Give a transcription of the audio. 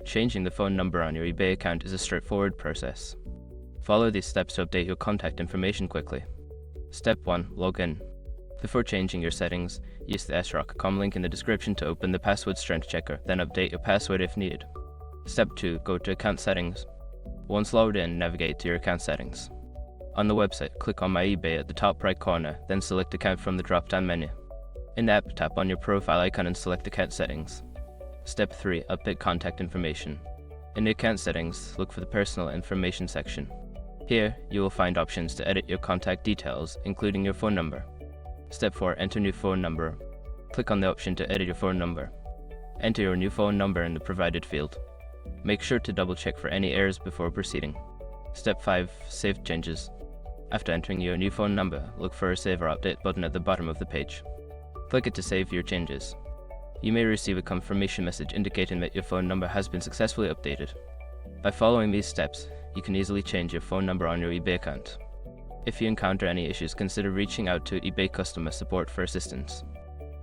Changing the phone number on your eBay account is a straightforward process. Follow these steps to update your contact information quickly. Step 1. Log in. Before changing your settings, use the srock.com link in the description to open the password strength checker, then update your password if needed. Step 2. Go to Account Settings. Once logged in, navigate to your account settings. On the website, click on My eBay at the top right corner, then select Account from the drop-down menu. In the app, tap on your profile icon and select Account Settings. Step 3. Update contact information. In the account settings, look for the Personal Information section. Here, you will find options to edit your contact details, including your phone number. Step 4. Enter new phone number. Click on the option to edit your phone number. Enter your new phone number in the provided field. Make sure to double-check for any errors before proceeding. Step 5. Save changes. After entering your new phone number, look for a Save or Update button at the bottom of the page. Click it to save your changes. You may receive a confirmation message indicating that your phone number has been successfully updated. By following these steps, you can easily change your phone number on your eBay account. If you encounter any issues, consider reaching out to eBay customer support for assistance.